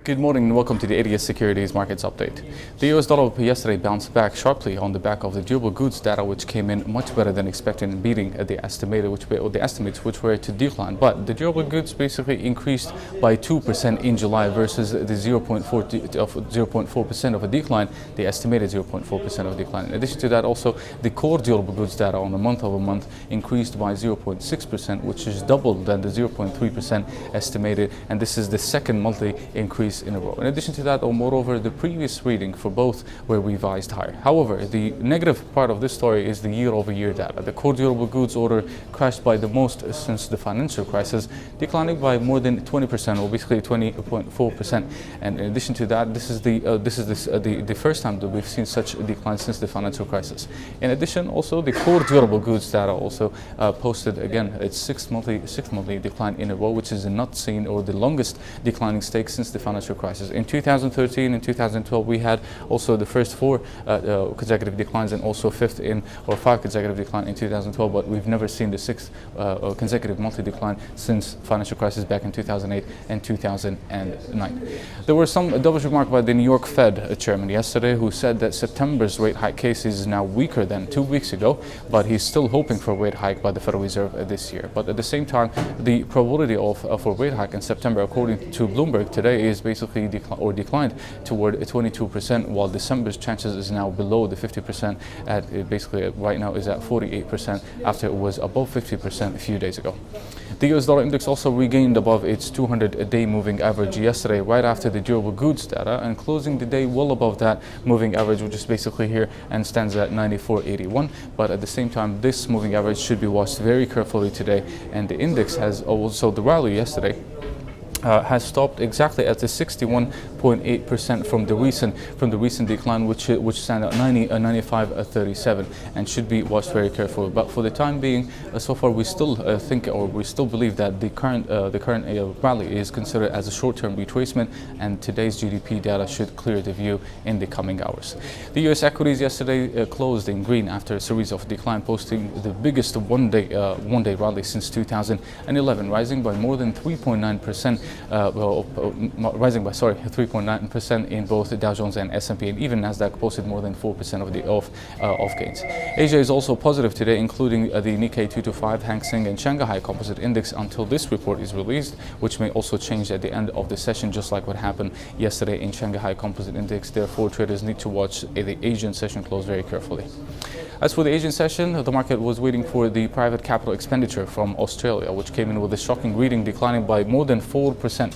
Good morning and welcome to the AUDUSD Securities Markets Update. The US dollar yesterday bounced back sharply on the back of the durable goods data, which came in much better than expected and beating the estimates which were to decline. But the durable goods basically increased by 2% in July versus the 0.4% of a decline, the estimated 0.4% of a decline. In addition to that, also the core durable goods data on a month-over-month increased by 0.6%, which is double than the 0.3% estimated, and this is the second monthly increase in a row. In addition to that, or moreover, the previous reading for both were revised higher. However, the negative part of this story is the year-over-year data. The core durable goods order crashed by the most since the financial crisis, declining by more than 20%, or basically 20.4%. And in addition to that, this is the first time that we've seen such a decline since the financial crisis. In addition, also the core durable goods data also posted again its sixth monthly decline in a row, which is not seen, or the longest declining streak since the financial crisis. In 2013 and 2012, we had also the first four consecutive declines, and also five consecutive decline in 2012, but we've never seen the sixth consecutive monthly decline since financial crisis back in 2008 and 2009. There were some dovish remarks by the New York Fed chairman yesterday, who said that September's rate hike case is now weaker than 2 weeks ago, but he's still hoping for a rate hike by the Federal Reserve this year. But at the same time, the probability of a rate hike in September, according to Bloomberg today, is basically declined toward 22%, while December's chances is now below the 50%. Basically right now is at 48% after it was above 50% a few days ago. The US dollar index also regained above its 200-day moving average yesterday, right after the durable goods data, and closing the day well above that moving average, which is basically here and stands at 94.81. But at the same time, this moving average should be watched very carefully today, and the index has also, the rally yesterday has stopped exactly at the 61.8% from the recent decline, which stand at 95.37, and should be watched very carefully. But for the time being, so far we still believe that the current rally is considered as a short-term retracement, and today's GDP data should clear the view in the coming hours. The US equities yesterday closed in green after a series of decline, posting the biggest one-day rally since 2011, rising by more than 3.9%. Rising by 3.9% in both the Dow Jones and S&P, and even Nasdaq posted more than 4% of gains. Asia is also positive today, including the Nikkei 225, Hang Seng, and Shanghai Composite Index, until this report is released, which may also change at the end of the session, just like what happened yesterday in Shanghai Composite Index. Therefore, traders need to watch the Asian session close very carefully. As for the Asian session, the market was waiting for the private capital expenditure from Australia, which came in with a shocking reading, declining by more than 4%.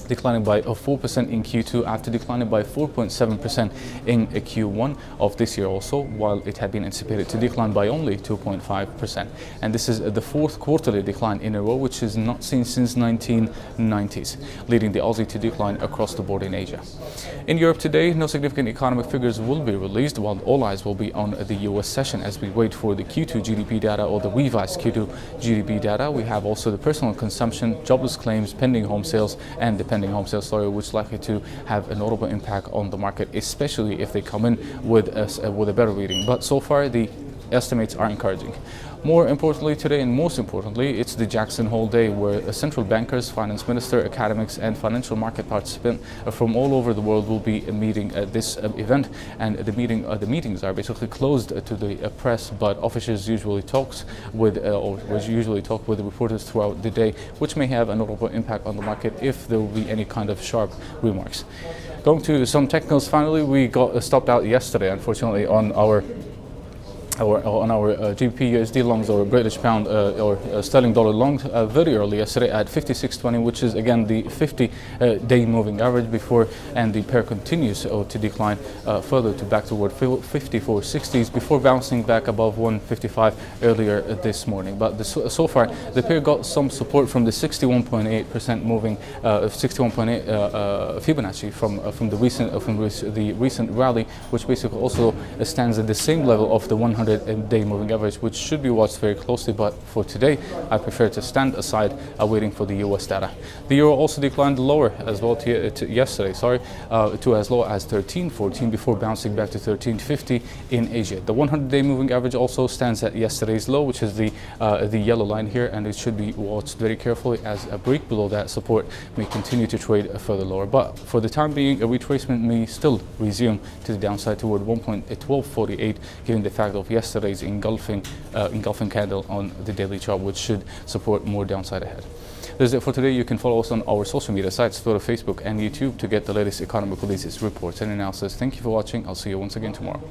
Declining by 4% in Q2 after declining by 4.7% in Q1 of this year also, while it had been anticipated to decline by only 2.5%. And this is the fourth quarterly decline in a row, which is not seen since 1990s, leading the Aussie to decline across the board in Asia. In Europe today, no significant economic figures will be released, while all eyes will be on the US session as we wait for the Q2 GDP data, or the revised Q2 GDP data. We have also the personal consumption, jobless claims, pending home sales, and the pending home sales story, which is likely to have a notable impact on the market, especially if they come in with a better reading. But so far, the estimates are encouraging. More importantly today, and most importantly, it's the Jackson Hole Day, where central bankers, finance minister, academics, and financial market participants from all over the world will be meeting at this event. And the meetings are basically closed to the press, but officials usually talk with the reporters throughout the day, which may have a notable impact on the market if there will be any kind of sharp remarks. Going to some technicals, finally, we got stopped out yesterday, unfortunately, on our GBPUSD longs, or British pound or sterling dollar longs, very early yesterday at 56.20, which is again the 50-day moving average before, and the pair continues to decline further to back toward 54.60s before bouncing back above 155 earlier this morning. But so far the pair got some support from the 61.8% moving 61.8 Fibonacci from the recent rally, which basically also stands at the same level of the 100 100-day moving average, which should be watched very closely. But for today, I prefer to stand aside waiting for the US data. The euro also declined lower as well yesterday, to as low as 13.14 before bouncing back to 13.50 in Asia. The 100-day moving average also stands at yesterday's low, which is the yellow line here, and it should be watched very carefully as a break below that support may continue to trade further lower. But for the time being, a retracement may still resume to the downside toward 1.1248, given the fact of yesterday's engulfing candle on the daily chart, which should support more downside ahead. That's it for today. You can follow us on our social media sites, Twitter, Facebook, and YouTube to get the latest economic releases, reports, and analysis. Thank you for watching. I'll see you once again tomorrow.